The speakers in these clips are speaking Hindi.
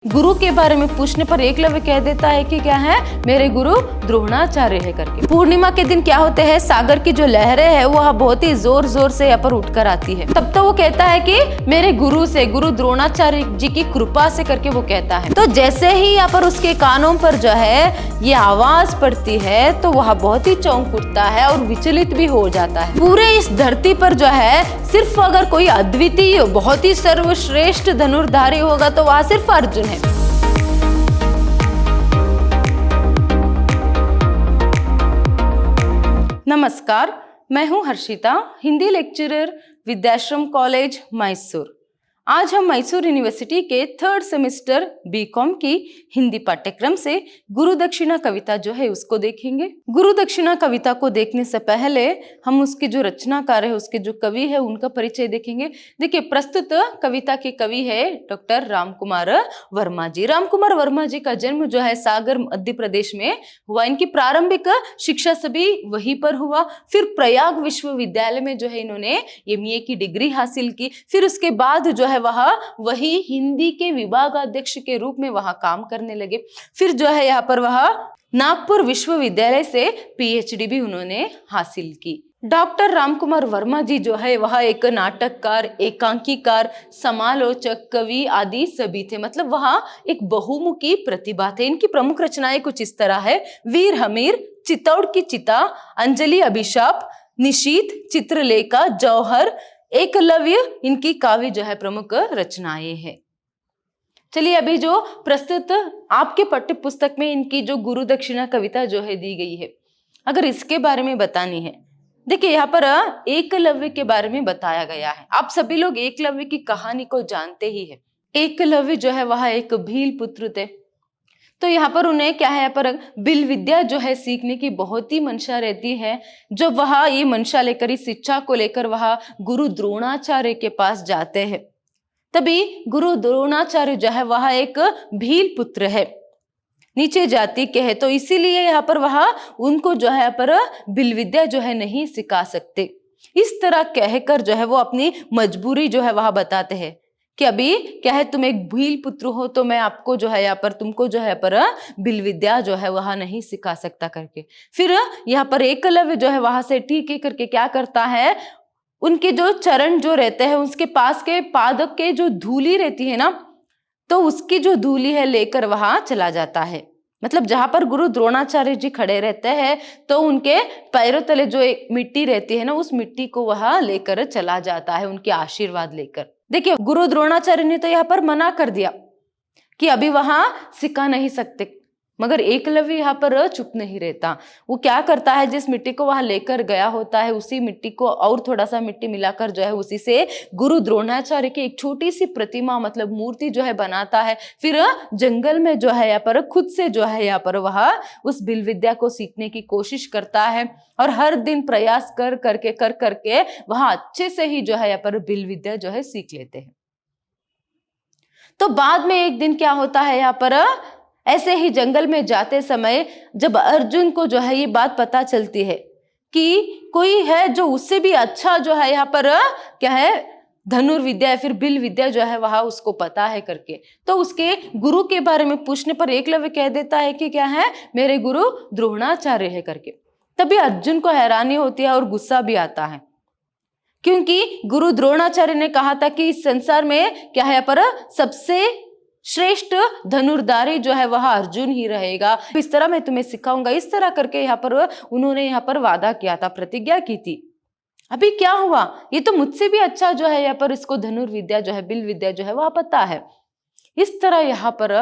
गुरु के बारे में पूछने पर एकलव्य कह देता है कि क्या है, मेरे गुरु द्रोणाचार्य है करके। पूर्णिमा के दिन क्या होते हैं, सागर की जो लहरें है वह बहुत ही जोर जोर से यहाँ पर उठकर आती है। तब तो वो कहता है कि मेरे गुरु से, गुरु द्रोणाचार्य जी की कृपा से करके वो कहता है। तो जैसे ही यहाँ पर उसके कानों पर जो है ये आवाज पड़ती है तो वह बहुत ही चौंक उठता है और विचलित भी हो जाता है। पूरे इस धरती पर जो है सिर्फ अगर कोई अद्वितीय बहुत ही सर्वश्रेष्ठ धनुर्धारी होगा तो वह सिर्फ अर्जुन है। नमस्कार, मैं हूं हर्षिता, हिंदी लेक्चरर, विद्याश्रम कॉलेज मैसूर। आज हम मैसूर यूनिवर्सिटी के 3rd सेमेस्टर बीकॉम की हिंदी पाठ्यक्रम से गुरु दक्षिणा कविता जो है उसको देखेंगे। गुरु दक्षिणा कविता को देखने से पहले हम उसके जो रचनाकार है, उसके जो कवि है, उनका परिचय देखेंगे। देखिए, प्रस्तुत कविता के कवि है डॉक्टर रामकुमार वर्मा जी। रामकुमार वर्मा जी का जन्म जो है सागर मध्य प्रदेश में हुआ। इनकी प्रारंभिक शिक्षा सभी वहीं पर हुआ। फिर प्रयाग विश्वविद्यालय में जो है इन्होंने MA की डिग्री हासिल की। फिर उसके बाद जो है वही हिंदी के विभागाध्यक्ष के रूप में वहां काम करने लगे। फिर जो है यहाँ पर वह नागपुर विश्वविद्यालय से PhD भी उन्होंने हासिल की। डॉक्टर रामकुमार वर्मा जी जो है वह एक नाटककार, एकांकीकार, समालोचक, कवि आदि सभी थे। मतलब वहाँ एक बहुमुखी प्रतिभा थे। इनकी प्रमुख रचनाएं कुछ इस तरह है: वीर हमीर, चित्तौड़ की चिता, अंजलि अभिशाप, निशीथ, चित्रलेखा, जौहर, एकलव्य, इनकी काव्य जो है प्रमुख रचनाएं हैं। चलिए, अभी जो प्रस्तुत आपके पाठ्य पुस्तक में इनकी जो गुरु दक्षिणा कविता जो है दी गई है, अगर इसके बारे में बतानी है, देखिए यहाँ पर एकलव्य के बारे में बताया गया है। आप सभी लोग एकलव्य की कहानी को जानते ही है। एकलव्य जो है वह एक भील पुत्र थे। तो यहाँ पर उन्हें क्या है, यहाँ पर बिल विद्या जो है सीखने की बहुत ही मंशा रहती है। जब वह ये मंशा लेकर, इस शिक्षा को लेकर वह गुरु द्रोणाचार्य के पास जाते हैं, तभी गुरु द्रोणाचार्य जो है वह एक भील पुत्र है, नीचे जाति के है। तो इसीलिए यहाँ पर वह उनको जो है यहाँ पर बिल विद्या जो है नहीं सिखा सकते। इस तरह कहकर जो है वो अपनी मजबूरी जो है वह बताते हैं कि अभी क्या है, तुम एक भील पुत्र हो तो मैं आपको जो है यहाँ पर, तुमको जो है पर बिल विद्या जो है वह नहीं सिखा सकता करके। फिर यहाँ पर एकलव्य जो है वहां से ठीक है करके क्या करता है, उनके जो चरण जो रहते हैं उसके पास के पादक के जो धूली रहती है ना, तो उसकी जो धूली है लेकर वहां चला जाता है। मतलब जहां पर गुरु द्रोणाचार्य जी खड़े रहते हैं तो उनके पैरों तले जो एक मिट्टी रहती है ना, उस मिट्टी को वह लेकर चला जाता है, उनके आशीर्वाद लेकर। देखिए, गुरु द्रोणाचार्य ने तो यहाँ पर मना कर दिया कि अभी वहां सिखा नहीं सकते, मगर एकलव्य यहाँ पर चुप नहीं रहता। वो क्या करता है, जिस मिट्टी को वहां लेकर गया होता है उसी मिट्टी को और थोड़ा सा मिट्टी मिलाकर जो है उसी से गुरु द्रोणाचार्य की एक छोटी सी प्रतिमा, मतलब मूर्ति जो है बनाता है। फिर जंगल में जो है यहाँ पर खुद से जो है यहाँ पर वह उस बिल विद्या को सीखने की कोशिश करता है और हर दिन प्रयास कर करके वहां अच्छे से ही जो है यहाँ पर बिल विद्या जो है सीख लेते हैं। तो बाद में एक दिन क्या होता है, यहाँ पर ऐसे ही जंगल में जाते समय जब अर्जुन को जो है ये बात पता चलती है कि कोई है जो उससे भी अच्छा जो है यहाँ पर क्या है, धनुर्विद्या या फिर बिल विद्या जो है वह उसको पता है करके, तो उसके गुरु के बारे में पूछने पर एकलव्य कह देता है कि क्या है, मेरे गुरु द्रोणाचार्य है करके। तभी अर्जुन को हैरानी होती है और गुस्सा भी आता है, क्योंकि गुरु द्रोणाचार्य ने कहा था कि इस संसार में क्या है यहाँ पर सबसे श्रेष्ठ धनुर्धारी जो है वह अर्जुन ही रहेगा। इस तरह मैं तुम्हें सिखाऊंगा, इस तरह करके यहाँ पर उन्होंने यहाँ पर वादा किया था, प्रतिज्ञा की थी। अभी क्या हुआ, ये तो मुझसे भी अच्छा जो है यहाँ पर इसको धनुर्विद्या जो है, बिल विद्या जो है वह पता है। इस तरह यहाँ पर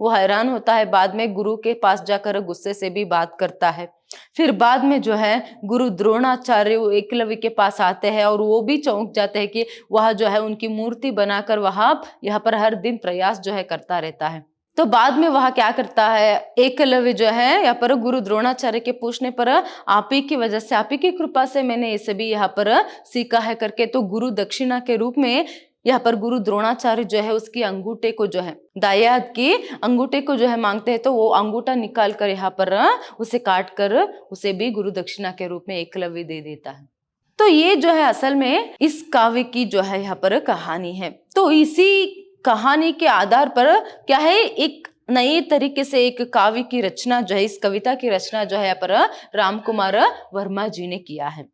वो हैरान होता है। बाद में गुरु के पास जाकर गुस्से से भी बात करता है। फिर बाद में जो है गुरु द्रोणाचार्य एकलव्य के पास आते हैं और वो भी चौंक जाते हैं कि वह जो है उनकी मूर्ति बनाकर वहां यहाँ पर हर दिन प्रयास जो है करता रहता है। तो बाद में वह क्या करता है, एकलव्य जो है यहाँ पर गुरु द्रोणाचार्य के पूछने पर आप ही की वजह से, आप ही की कृपा से मैंने ये सभी यहाँ पर सीखा है करके, तो गुरु दक्षिणा के रूप में यहाँ पर गुरु द्रोणाचार्य जो है उसकी अंगूठे को जो है, दाएं हाथ की अंगूठे को जो है मांगते हैं। तो वो अंगूठा निकाल कर यहाँ पर उसे काट कर उसे भी गुरु दक्षिणा के रूप में एकलव्य दे देता है। तो ये जो है असल में इस काव्य की जो है यहाँ पर कहानी है। तो इसी कहानी के आधार पर क्या है एक नई तरीके से एक काव्य की रचना जो है, इस कविता की रचना जो है यहाँ पर राम कुमार वर्मा जी ने किया है।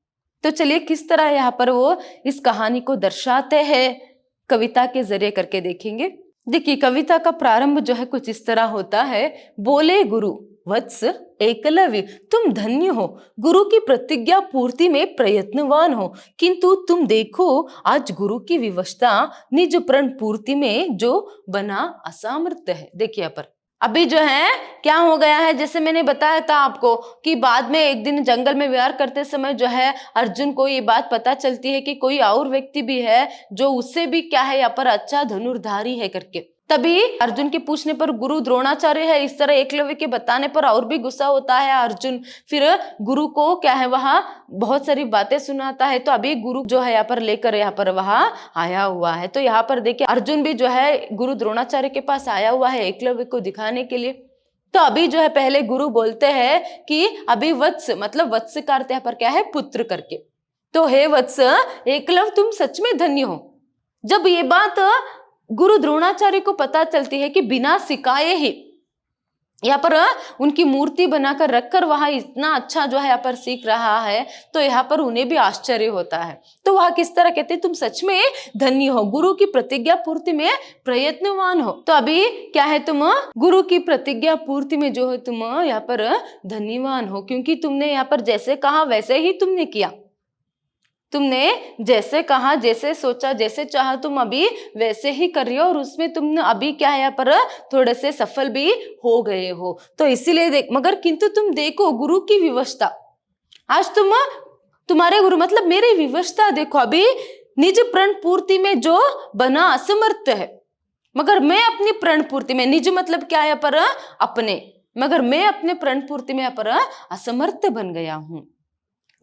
तो चलिए किस तरह यहाँ पर वो इस कहानी को दर्शाते हैं कविता के जरिए करके देखेंगे। देखिए कविता का प्रारंभ जो है कुछ इस तरह होता है। बोले गुरु वत्स एकलव्य तुम धन्य हो, गुरु की प्रतिज्ञा पूर्ति में प्रयत्नवान हो, किंतु तुम देखो आज गुरु की विवशता निज प्रण पूर्ति में जो बना असामर्थ्य है। देखिए यहाँ पर अभी जो है क्या हो गया है, जैसे मैंने बताया था आपको कि बाद में एक दिन जंगल में विहार करते समय जो है अर्जुन को ये बात पता चलती है कि कोई और व्यक्ति भी है जो उससे भी क्या है यहाँ पर अच्छा धनुर्धारी है करके। तभी अर्जुन के पूछने पर गुरु द्रोणाचार्य है इस तरह एकलव्य के बताने पर और भी गुस्सा होता है अर्जुन। फिर गुरु को क्या है वहां बहुत सारी बातें सुनाता है। तो अभी गुरु जो है यहाँ पर लेकर यहाँ पर वहां आया हुआ है। तो यहाँ पर देखिए अर्जुन भी जो है गुरु द्रोणाचार्य के पास आया हुआ है एकलव्य को दिखाने के लिए। तो अभी जो है पहले गुरु बोलते हैं कि अभी वत्स मतलब वत्स का अर्थ यहाँ पर क्या है पुत्र करके। तो हे वत्स एकलव्य तुम सच में धन्य हो। जब ये बात गुरु द्रोणाचार्य को पता चलती है कि बिना सिखाए ही यहाँ पर उनकी मूर्ति बनाकर रखकर वहां इतना अच्छा जो है यहाँ पर सीख रहा है, तो यहाँ पर उन्हें भी आश्चर्य होता है। तो वह किस तरह कहते हैं तुम सच में धन्य हो, गुरु की प्रतिज्ञा पूर्ति में प्रयत्नवान हो। तो अभी क्या है तुम गुरु की प्रतिज्ञा पूर्ति में जो है तुम यहाँ पर धन्यवान हो, क्योंकि तुमने यहाँ पर जैसे कहा वैसे ही तुमने किया। तुमने जैसे कहा जैसे सोचा जैसे चाहा तुम अभी वैसे ही कर रही हो, और उसमें तुमने अभी क्या है यहाँ पर थोड़े से सफल भी हो गए हो। तो इसीलिए देख मगर किंतु तुम देखो गुरु की विवशता, आज तुम्हारे गुरु मतलब मेरी विवशता देखो, अभी निज प्रण पूर्ति में जो बना असमर्थ है, मगर मैं अपनी प्रण पूर्ति में, निज मतलब क्या है यहाँ पर अपने, मगर मैं अपने प्रण पूर्ति में यहाँ पर असमर्थ बन गया हूं।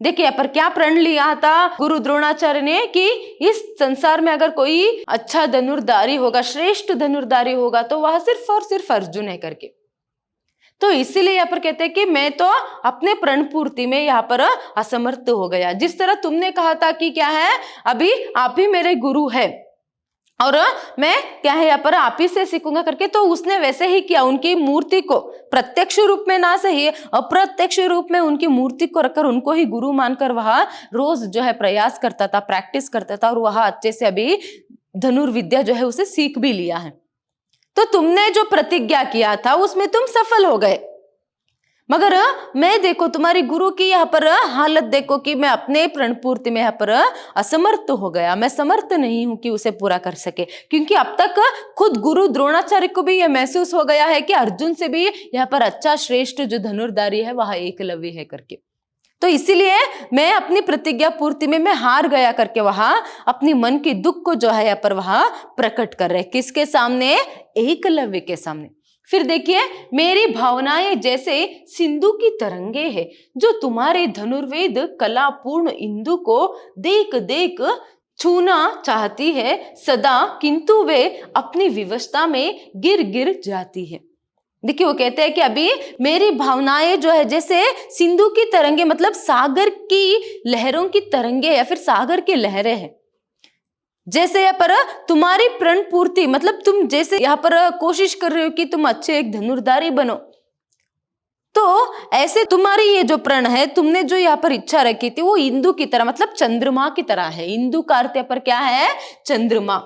देखिए यहाँ पर क्या प्रण लिया था गुरु द्रोणाचार्य ने कि इस संसार में अगर कोई अच्छा धनुर्धारी होगा, श्रेष्ठ धनुर्धारी होगा, तो वह सिर्फ और सिर्फ अर्जुन है करके। तो इसीलिए यहाँ पर कहते हैं कि मैं तो अपने प्रण पूर्ति में यहाँ पर असमर्थ हो गया। जिस तरह तुमने कहा था कि क्या है अभी आप ही मेरे गुरु है और मैं क्या है यहाँ पर आप ही से सीखूंगा करके, तो उसने वैसे ही किया। उनकी मूर्ति को प्रत्यक्ष रूप में ना सही अप्रत्यक्ष रूप में उनकी मूर्ति को रखकर उनको ही गुरु मानकर वह रोज जो है प्रयास करता था, प्रैक्टिस करता था, और वह अच्छे से अभी धनुर्विद्या जो है उसे सीख भी लिया है। तो तुमने जो प्रतिज्ञा किया था उसमें तुम सफल हो गए, मगर मैं देखो तुम्हारी गुरु की यहाँ पर हालत देखो कि मैं अपने प्रण पूर्ति में यहाँ पर असमर्थ हो गया। मैं समर्थ नहीं हूं कि उसे पूरा कर सके, क्योंकि अब तक खुद गुरु द्रोणाचार्य को भी यह महसूस हो गया है कि अर्जुन से भी यहाँ पर अच्छा श्रेष्ठ जो धनुर्धारी है वह एकलव्य है करके। तो इसीलिए मैं अपनी प्रतिज्ञा पूर्ति में मैं हार गया करके वहां अपनी मन के दुख को जो है यहाँ पर वहां प्रकट कर रहे। किसके सामने? एकलव्य के सामने। फिर देखिए मेरी भावनाएं जैसे सिंधु की तरंगे हैं, जो तुम्हारे धनुर्वेद कला पूर्ण इंदु को देख देख छूना चाहती है सदा, किंतु वे अपनी विवशता में गिर गिर जाती है। देखिए वो कहते हैं कि अभी मेरी भावनाएं जो है जैसे सिंधु की तरंगे मतलब सागर की लहरों की तरंगे या फिर सागर की लहरें हैं। जैसे यहाँ पर तुम्हारी प्रण पूर्ति मतलब तुम जैसे यहाँ पर कोशिश कर रहे हो कि तुम अच्छे एक धनुर्धारी बनो, तो ऐसे तुम्हारी ये जो प्रण है, तुमने जो यहाँ पर इच्छा रखी थी वो इंदु की तरह मतलब चंद्रमा की तरह है। इंदु का अर्थ यहाँ पर क्या है? चंद्रमा।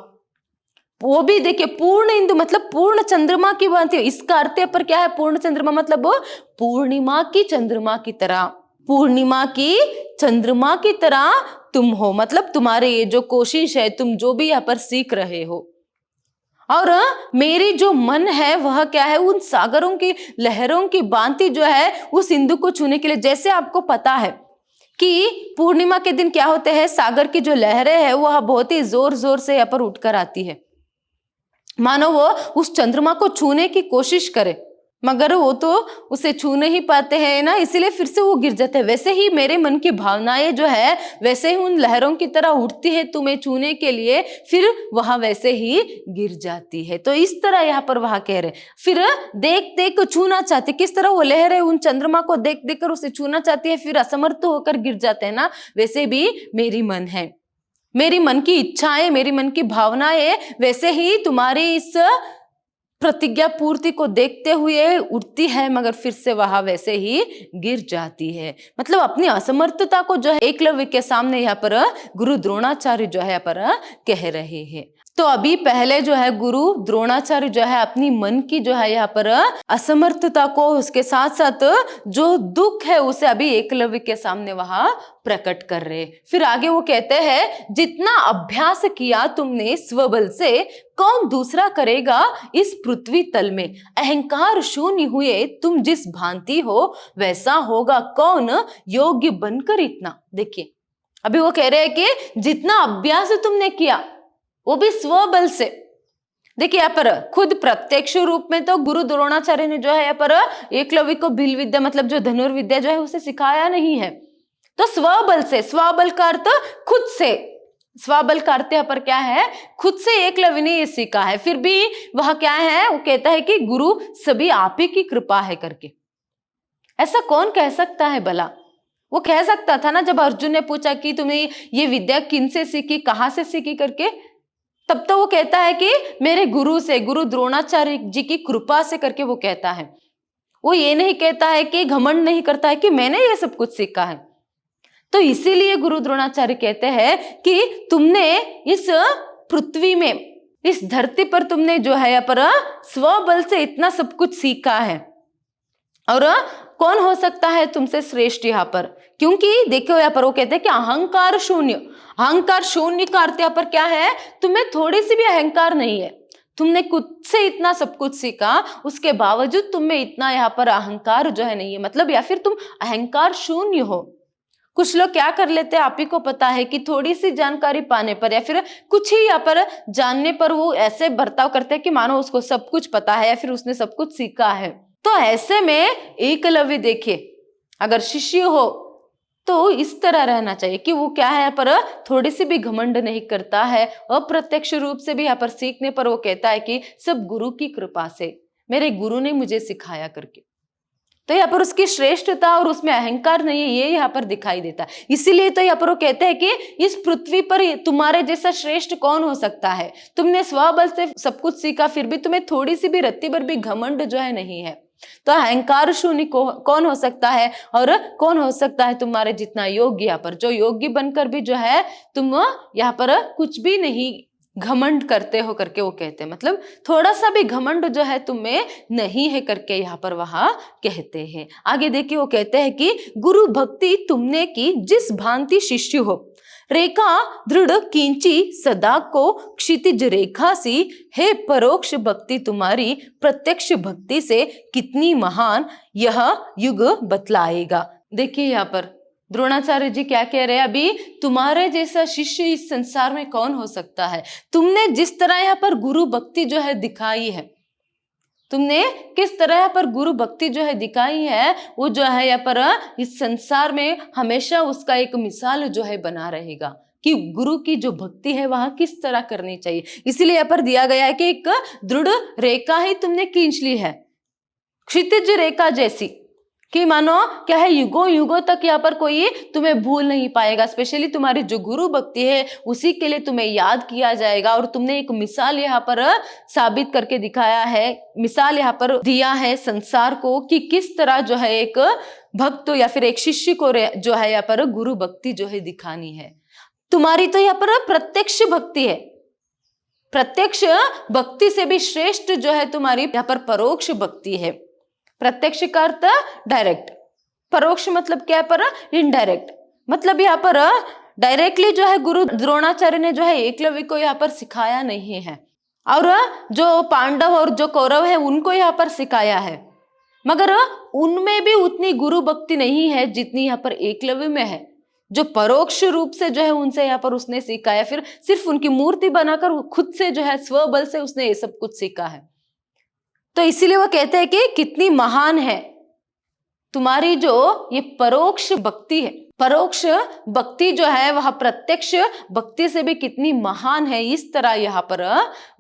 वो भी देखिए पूर्ण इंदु मतलब पूर्ण चंद्रमा की बात है। इसका अर्थ यहाँ पर क्या है? पूर्ण चंद्रमा मतलब पूर्णिमा की चंद्रमा की तरह, पूर्णिमा की चंद्रमा की तरह तुम हो। मतलब तुम्हारे ये जो कोशिश है, तुम जो भी यहाँ पर सीख रहे हो, और मेरी जो मन है वह क्या है? उन सागरों की लहरों की भांति जो है उस इंदु को छूने के लिए। जैसे आपको पता है कि पूर्णिमा के दिन क्या होते हैं, सागर की जो लहरें है वह बहुत ही जोर जोर से यहाँ पर उठकर आती है, मानो वो उस चंद्रमा को छूने की कोशिश करे, मगर वो तो उसे छू नहीं पाते हैं ना, इसीलिए फिर से वो गिर जाते हैं। वैसे ही मेरे मन की भावनाएं जो है वैसे ही उन लहरों की तरह उठती है तुम्हें छूने के लिए, फिर वहां वैसे ही गिर जाती है। तो इस तरह यहाँ पर वहां कह रहे, फिर देख देख छूना चाहती। किस तरह वो लहरें उन चंद्रमा को देख देख कर उसे छूना चाहती है, फिर असमर्थ होकर गिर जाते हैं ना, वैसे भी मेरी मन है। मेरी मन की इच्छाएं, मेरी मन की भावनाएं वैसे ही तुम्हारी इस प्रतिज्ञा पूर्ति को देखते हुए उठती है, मगर फिर से वहां वैसे ही गिर जाती है। मतलब अपनी असमर्थता को जो है एकलव्य के सामने यहाँ पर गुरु द्रोणाचार्य जो है यहाँ पर कह रहे हैं। तो अभी पहले जो है गुरु द्रोणाचार्य जो है अपनी मन की जो है यहाँ पर असमर्थता को, उसके साथ साथ जो दुख है उसे अभी एकलव्य के सामने वहां प्रकट कर रहे। फिर आगे वो कहते हैं, जितना अभ्यास किया तुमने स्वबल से, कौन दूसरा करेगा इस पृथ्वी तल में। अहंकार शून्य हुए तुम जिस भांति हो, वैसा होगा कौन योग्य बनकर इतना। देखिए अभी वो कह रहे हैं कि जितना अभ्यास तुमने किया वो भी स्वबल से। देखिए यहाँ पर खुद प्रत्यक्ष रूप में तो गुरु द्रोणाचार्य ने जो है यहाँ पर एकलव्य को भील विद्या मतलब जो धनुर्विद्या जो है उसे सिखाया नहीं है। तो स्वबल से, स्वबल का अर्थ खुद से, स्वबल का अर्थ यहाँ पर क्या है, खुद से एकलव्य ने ये सीखा है। फिर भी वह क्या है, वो कहता है कि गुरु सभी आप ही की कृपा है करके। ऐसा कौन कह सकता है भला? वो कह सकता था ना जब अर्जुन ने पूछा कि तुमने ये विद्या किन से सीखी, कहाँ से सीखी करके, तब तो वो कहता है कि मेरे गुरु से, गुरु द्रोणाचार्य जी की कृपा से करके वो कहता है। वो ये नहीं कहता है कि घमंड नहीं करता है कि मैंने ये सब कुछ सीखा है। तो इसीलिए गुरु द्रोणाचार्य कहते हैं कि तुमने इस पृथ्वी में, इस धरती पर तुमने जो है यहाँ पर स्वबल से इतना सब कुछ सीखा है, और कौन हो सकता है तुमसे श्रेष्ठ यहाँ पर। क्योंकि देखो यहाँ पर वो कहते हैं कि अहंकार शून्य, अहंकार शून्य का अर्थ यहाँ पर क्या है, तुम्हें थोड़ी सी भी अहंकार नहीं है। तुमने खुद से इतना सब कुछ सीखा, उसके बावजूद तुम्हें इतना यहाँ पर अहंकार जो है नहीं है, मतलब या फिर तुम अहंकार शून्य हो। कुछ लोग क्या कर लेते हैं, आप ही को पता है कि थोड़ी सी जानकारी पाने पर या फिर कुछ ही यहाँ पर जानने पर वो ऐसे बर्ताव करते हैं कि मानो उसको सब कुछ पता है या फिर उसने सब कुछ सीखा है। तो ऐसे में एकलव्य देखिए, अगर शिष्य हो तो इस तरह रहना चाहिए कि वो क्या है यहाँ पर थोड़ी सी भी घमंड नहीं करता है। अप्रत्यक्ष रूप से भी यहाँ पर सीखने पर वो कहता है कि सब गुरु की कृपा से, मेरे गुरु ने मुझे सिखाया करके। तो यहाँ पर उसकी श्रेष्ठता और उसमें अहंकार नहीं है, ये यहाँ पर दिखाई देता है। इसीलिए तो यहाँ पर वो कहते हैं कि इस पृथ्वी पर तुम्हारे जैसा श्रेष्ठ कौन हो सकता है। तुमने स्वबल से सब कुछ सीखा, फिर भी तुम्हें थोड़ी सी भी रत्ती भर भी घमंड जो है नहीं है। तो अहंकार शून्य कौन हो सकता है, और कौन हो सकता है तुम्हारे जितना योग्य, यहाँ पर जो योग्य बनकर भी जो है तुम यहाँ पर कुछ भी नहीं घमंड करते हो करके वो कहते हैं। मतलब थोड़ा सा भी घमंड जो है तुम्हें नहीं है करके यहाँ पर वहां कहते हैं। आगे देखिए वो कहते हैं कि गुरु भक्ति तुमने की जिस भांति शिष्य हो, रेखा दृढ़ किंची सदा को क्षितिज रेखा सी, हे परोक्ष भक्ति तुम्हारी प्रत्यक्ष भक्ति से कितनी महान, यह युग बतलाएगा। देखिए यहाँ पर द्रोणाचार्य जी क्या कह रहे हैं, अभी तुम्हारे जैसा शिष्य इस संसार में कौन हो सकता है। तुमने जिस तरह यहाँ पर गुरु भक्ति जो है दिखाई है, तुमने किस तरह पर गुरु भक्ति जो है दिखाई है, वो जो है यहाँ पर इस संसार में हमेशा उसका एक मिसाल जो है बना रहेगा कि गुरु की जो भक्ति है वहां किस तरह करनी चाहिए। इसीलिए यहाँ पर दिया गया है कि एक दृढ़ रेखा ही तुमने खींच ली है, क्षितिज रेखा जैसी, कि मानो क्या है युगों युगों तक यहाँ पर कोई तुम्हें भूल नहीं पाएगा। स्पेशली तुम्हारी जो गुरु भक्ति है उसी के लिए तुम्हें याद किया जाएगा। और तुमने एक मिसाल यहाँ पर साबित करके दिखाया है, मिसाल यहाँ पर दिया है संसार को कि किस तरह जो है एक भक्त या फिर एक शिष्य को जो है यहाँ पर गुरु भक्ति जो है दिखानी है। तुम्हारी तो यहाँ पर प्रत्यक्ष भक्ति है, प्रत्यक्ष भक्ति से भी श्रेष्ठ जो है तुम्हारी यहाँ पर परोक्ष भक्ति है। प्रत्यक्ष का अर्थ डायरेक्ट, परोक्ष मतलब क्या है पर इनडायरेक्ट। मतलब यहाँ पर डायरेक्टली जो है गुरु द्रोणाचार्य ने जो है एकलव्य को यहाँ पर सिखाया नहीं है, और जो पांडव और जो कौरव है उनको यहाँ पर सिखाया है, मगर उनमें भी उतनी गुरु भक्ति नहीं है जितनी यहाँ पर एकलव्य में है। जो परोक्ष रूप से जो है उनसे यहाँ पर उसने सीखा है, फिर सिर्फ उनकी मूर्ति बनाकर खुद से जो है स्वबल से उसने ये सब कुछ सीखा है। तो इसीलिए वो कहते हैं कि कितनी महान है तुम्हारी जो ये परोक्ष भक्ति है। परोक्ष भक्ति जो है वह प्रत्यक्ष भक्ति से भी कितनी महान है, इस तरह यहाँ पर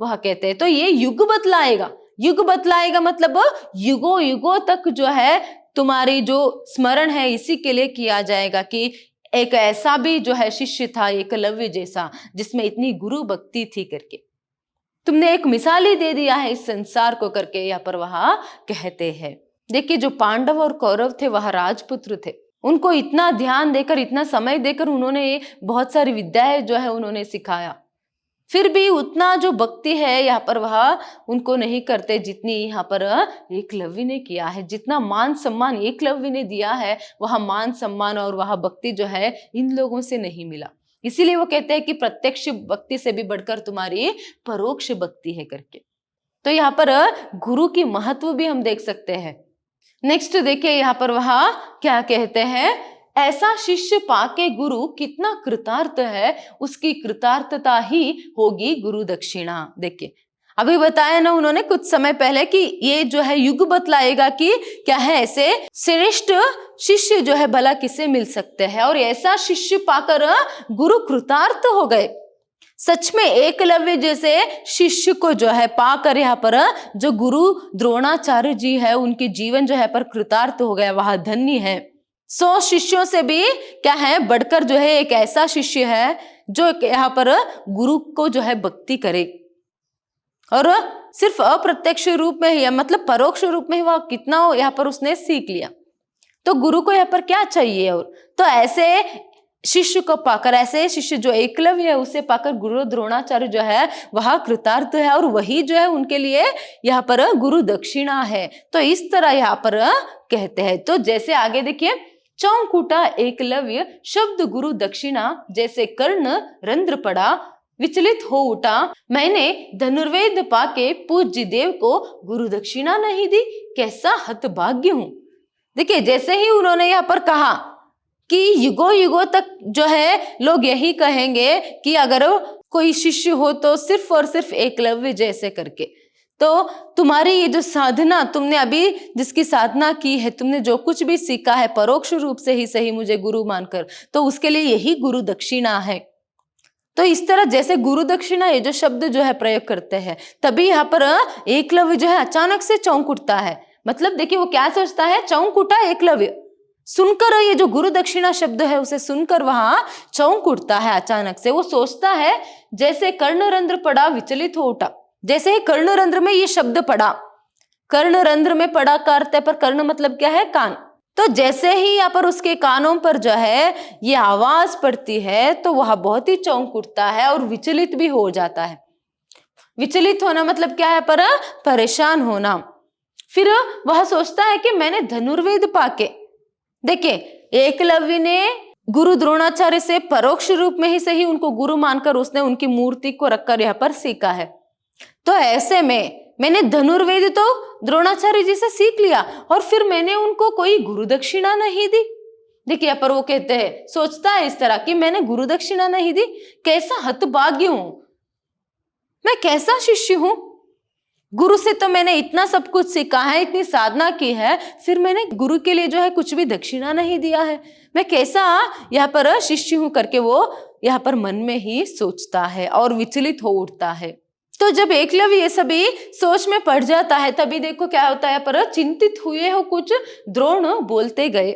वह कहते हैं। तो ये युग बतलाएगा, युग बतलाएगा मतलब युगों युगों तक जो है तुम्हारी जो स्मरण है इसी के लिए किया जाएगा कि एक ऐसा भी जो है शिष्य था एकलव्य जैसा, जिसमें इतनी गुरु भक्ति थी करके। तुमने एक मिसाल ही दे दिया है इस संसार को करके यहाँ पर वह कहते हैं। देखिए, जो पांडव और कौरव थे वह राजपुत्र थे, उनको इतना ध्यान देकर, इतना समय देकर उन्होंने बहुत सारी विद्याएं जो है उन्होंने सिखाया, फिर भी उतना जो भक्ति है यहाँ पर वह उनको नहीं करते जितनी यहाँ पर एकलव्य ने किया है। जितना मान सम्मान एकलव्य ने दिया है, वह मान सम्मान और वह भक्ति जो है इन लोगों से नहीं मिला। इसीलिए वो कहते हैं कि प्रत्यक्ष भक्ति से भी बढ़कर तुम्हारी परोक्ष भक्ति है करके। तो यहाँ पर गुरु की महत्व भी हम देख सकते हैं। नेक्स्ट देखिए, यहाँ पर वह क्या कहते हैं, ऐसा शिष्य पाके गुरु कितना कृतार्थ है, उसकी कृतार्थता ही होगी गुरु दक्षिणा। देखिए, अभी बताया ना उन्होंने कुछ समय पहले कि ये जो है युग बतलाएगा कि क्या है, ऐसे श्रेष्ठ शिष्य जो है भला किसे मिल सकते हैं, और ऐसा शिष्य पाकर गुरु कृतार्थ हो गए। सच में एकलव्य जैसे शिष्य को जो है पाकर यहाँ पर जो गुरु द्रोणाचार्य जी है, उनके जीवन जो है पर कृतार्थ हो गया, वह धन्य है। 100 शिष्यों से भी क्या है बढ़कर जो है एक ऐसा शिष्य है जो यहाँ पर गुरु को जो है भक्ति करे, और सिर्फ अप्रत्यक्ष रूप में ही, मतलब परोक्ष रूप में ही वह कितना यहाँ पर उसने सीख लिया। तो गुरु को यहाँ पर क्या चाहिए, और तो ऐसे शिष्य को पाकर, ऐसे शिष्य जो एकलव्य है उसे पाकर गुरु द्रोणाचार्य जो है वह कृतार्थ है, और वही जो है उनके लिए यहाँ पर गुरु दक्षिणा है। तो इस तरह यहाँ पर कहते हैं। तो जैसे आगे देखिए, चौंकूटा एकलव्य शब्द गुरु दक्षिणा, जैसे कर्ण रंध्र पड़ा विचलित हो उठा, मैंने धनुर्वेद पाके पूज्य देव को गुरु दक्षिणा नहीं दी, कैसा हतभाग्य हूं। देखिए, जैसे ही उन्होंने यहाँ पर कहा कि युगों युगों तक जो है लोग यही कहेंगे कि अगर कोई शिष्य हो तो सिर्फ और सिर्फ एकलव्य जैसे करके। तो तुम्हारी ये जो साधना, तुमने अभी जिसकी साधना की है, तुमने जो कुछ भी सीखा है परोक्ष रूप से ही सही मुझे गुरु मानकर, तो उसके लिए यही गुरु दक्षिणा है। तो इस तरह जैसे गुरु दक्षिणा ये जो शब्द जो है प्रयोग करते हैं, तभी यहाँ पर एकलव्य जो है अचानक से चौंक उठता है। मतलब देखिए, वो क्या सोचता है, चौंक उठा एकलव्य सुनकर, ये जो गुरु दक्षिणा शब्द है उसे सुनकर वहां चौंक उठता है अचानक से। वो सोचता है जैसे कर्णरंध्र पड़ा विचलित हो उठा। जैसे ही कर्णरंध्र में ये शब्द पड़ा, कर्णरंध्र में पड़ा का अर्थ है, पर कर्ण मतलब क्या है, कान। तो जैसे ही यहाँ पर उसके कानों पर जो है ये आवाज पड़ती है, तो वह बहुत ही चौंक उठता है और विचलित भी हो जाता है। विचलित होना मतलब क्या है, पर परेशान होना। फिर वह सोचता है कि मैंने धनुर्वेद पाके, देखिए एकलव्य ने गुरु द्रोणाचार्य से परोक्ष रूप में ही सही उनको गुरु मानकर उसने उनकी मूर्ति को रखकर यहाँ पर सीखा है। तो ऐसे में मैंने धनुर्वेद तो द्रोणाचार्य जी से सीख लिया, और फिर मैंने उनको कोई गुरु दक्षिणा नहीं दी। देखिए, पर वो कहते हैं, सोचता है इस तरह कि मैंने गुरु दक्षिणा नहीं दी, कैसा हतभाग्य हूं मैं, कैसा शिष्य हूं। गुरु से तो मैंने इतना सब कुछ सीखा है, इतनी साधना की है, फिर मैंने गुरु के लिए जो है कुछ भी दक्षिणा नहीं दिया है, मैं कैसा यहाँ पर शिष्य हूं करके वो यहाँ पर मन में ही सोचता है और विचलित हो उठता है। तो जब एकलव्य ये सभी सोच में पड़ जाता है, तभी देखो क्या होता है, पर चिंतित हुए हो कुछ द्रोण बोलते गए।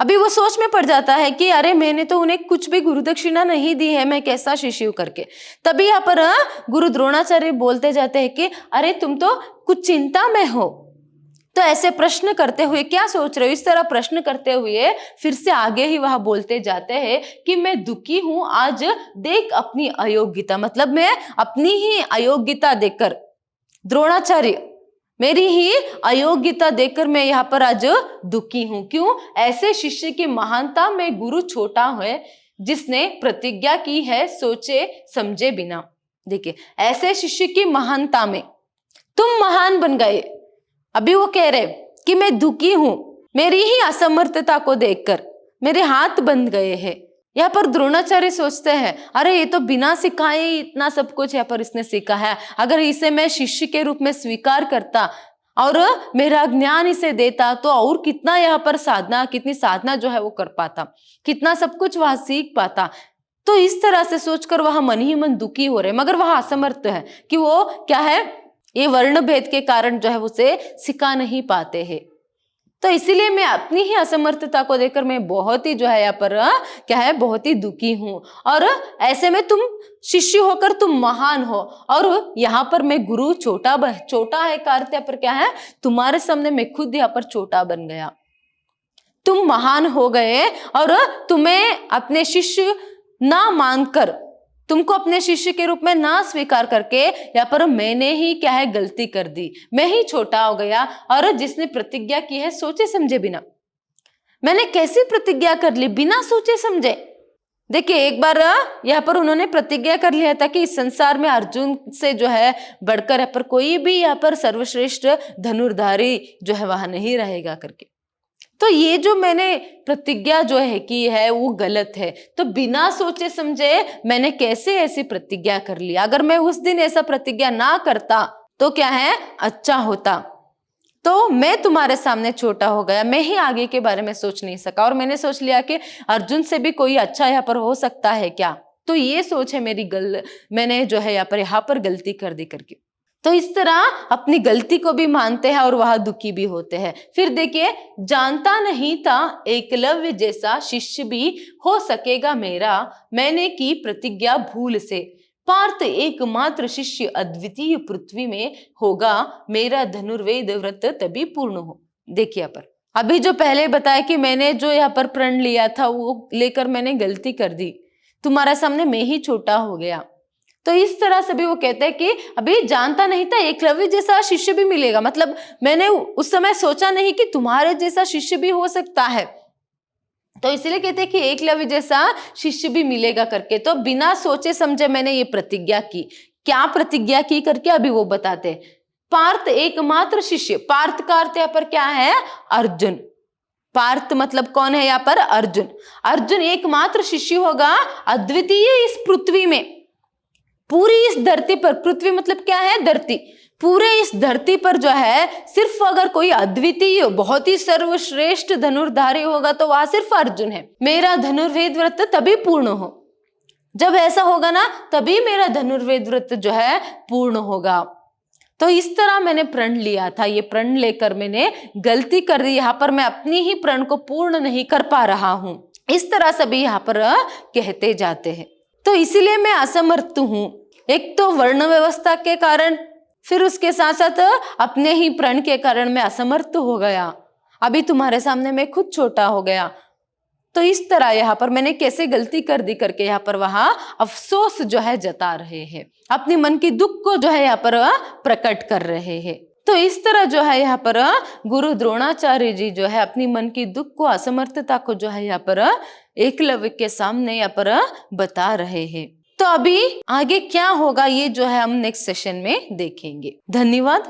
अभी वो सोच में पड़ जाता है कि अरे मैंने तो उन्हें कुछ भी गुरु दक्षिणा नहीं दी है, मैं कैसा शिष्य हूं करके। तभी यहाँ पर गुरु द्रोणाचार्य बोलते जाते हैं कि अरे तुम तो कुछ चिंता में हो। तो ऐसे प्रश्न करते हुए, क्या सोच रहे हो, इस तरह प्रश्न करते हुए फिर से आगे ही वह बोलते जाते हैं कि मैं दुखी हूं आज, देख अपनी अयोग्यता। मतलब मैं अपनी ही अयोग्यता देखकर, द्रोणाचार्य मेरी ही अयोग्यता देखकर मैं यहाँ पर आज दुखी हूं। क्यों, ऐसे शिष्य की महानता में गुरु छोटा है जिसने प्रतिज्ञा की है सोचे समझे बिना। देखिए, ऐसे शिष्य की महानता में तुम महान बन गए। अभी वो कह रहे कि मैं दुखी हूं, मेरी ही असमर्थता को देखकर मेरे हाथ बंध गए हैं। यहाँ पर द्रोणाचार्य सोचते हैं, अरे ये तो बिना सिखाए ही इतना सब कुछ यहाँ पर इसने सीखा है, अगर इसे मैं शिष्य के रूप में स्वीकार करता और मेरा ज्ञान इसे देता तो और कितना यहाँ पर साधना, कितनी साधना जो है वो कर पाता, कितना सब कुछ वह सीख पाता। तो इस तरह से सोचकर वह मन ही मन दुखी हो रहे, मगर वह असमर्थ है कि वो क्या है, ये वर्ण भेद के कारण जो है उसे सिखा नहीं पाते हैं। तो इसीलिए मैं अपनी ही असमर्थता को देखकर मैं बहुत ही जो है यहाँ पर क्या है, बहुत ही दुखी हूँ। और ऐसे में तुम शिष्य होकर तुम महान हो, और यहाँ पर मैं गुरु छोटा है का अर्थ यहाँ पर क्या है, तुम्हारे सामने मैं खुद यहाँ पर छोटा बन गया। तुम महान हो गए और तुम्हें अपने शिष्य ना मानकर, तुमको अपने शिष्य के रूप में ना स्वीकार करके यहाँ पर मैंने ही क्या है गलती कर दी, मैं ही छोटा हो गया। और जिसने प्रतिज्ञा की है सोचे समझे बिना, मैंने कैसी प्रतिज्ञा कर ली बिना सोचे समझे। देखिए एक बार यहाँ पर उन्होंने प्रतिज्ञा कर लिया था कि इस संसार में अर्जुन से जो है बढ़कर यहाँ पर कोई भी यहाँ पर सर्वश्रेष्ठ धनुर्धारी जो है वहां नहीं रहेगा करके। तो ये जो मैंने प्रतिज्ञा जो है की है वो गलत है। तो बिना सोचे समझे मैंने कैसे ऐसी प्रतिज्ञा कर ली। अगर मैं उस दिन ऐसा प्रतिज्ञा ना करता तो क्या है, अच्छा होता। तो मैं तुम्हारे सामने छोटा हो गया, मैं ही आगे के बारे में सोच नहीं सका, और मैंने सोच लिया कि अर्जुन से भी कोई अच्छा यहाँ पर हो सकता है क्या। तो ये सोच है मेरी मैंने जो है यहाँ पर गलती कर दी करके। तो इस तरह अपनी गलती को भी मानते हैं और वह दुखी भी होते हैं। फिर देखिए, जानता नहीं था एकलव्य जैसा शिष्य भी हो सकेगा मेरा, मैंने की प्रतिज्ञा भूल से, पार्थ एकमात्र शिष्य अद्वितीय पृथ्वी में होगा, मेरा धनुर्वेद व्रत तभी पूर्ण हो। देखिए पर अभी जो पहले बताया कि मैंने जो यहाँ पर प्रण लिया था वो लेकर मैंने गलती कर दी, तुम्हारे सामने मैं ही छोटा हो गया। तो इस तरह से भी वो कहते हैं कि अभी जानता नहीं था एकलव्य जैसा शिष्य भी मिलेगा, मतलब मैंने उस समय सोचा नहीं कि तुम्हारे जैसा शिष्य भी हो सकता है। तो इसलिए कहते हैं कि एकलव्य जैसा शिष्य भी मिलेगा करके। तो बिना सोचे समझे मैंने ये प्रतिज्ञा की। क्या प्रतिज्ञा की करके अभी वो बताते हैं। पार्थ एकमात्र शिष्य, पार्थ का अर्थ यहाँ पर क्या है, अर्जुन। पार्थ मतलब कौन है यहाँ पर, अर्जुन। अर्जुन एकमात्र शिष्य होगा अद्वितीय इस पृथ्वी में, पूरी इस धरती पर। पृथ्वी मतलब क्या है, धरती। पूरे इस धरती पर जो है सिर्फ अगर कोई अद्वितीय बहुत ही सर्वश्रेष्ठ धनुर्धारी होगा तो वह सिर्फ अर्जुन है। मेरा धनुर्वेद व्रत तभी पूर्ण हो, जब ऐसा होगा ना तभी मेरा धनुर्वेद व्रत जो है पूर्ण होगा। तो इस तरह मैंने प्रण लिया था, ये प्रण लेकर मैंने गलती कर दी। यहाँ पर मैं अपनी ही प्रण को पूर्ण नहीं कर पा रहा हूं, इस तरह से भी यहाँ पर कहते जाते हैं। तो इसीलिए मैं असमर्थ हूं, एक तो वर्ण व्यवस्था के कारण, फिर उसके साथ साथ अपने ही प्रण के कारण मैं असमर्थ हो गया। अभी तुम्हारे सामने मैं खुद छोटा हो गया। तो इस तरह यहाँ पर मैंने कैसे गलती कर दी करके यहाँ पर वहां अफसोस जो है जता रहे हैं, अपनी मन की दुख को जो है यहाँ पर प्रकट कर रहे हैं। तो इस तरह जो है यहाँ पर गुरु द्रोणाचार्य जी जो है अपनी मन की दुख को, असमर्थता को जो है यहाँ पर एकलव्य के सामने यहाँ पर बता रहे हैं। तो अभी आगे क्या होगा ये जो है हम नेक्स्ट सेशन में देखेंगे। धन्यवाद।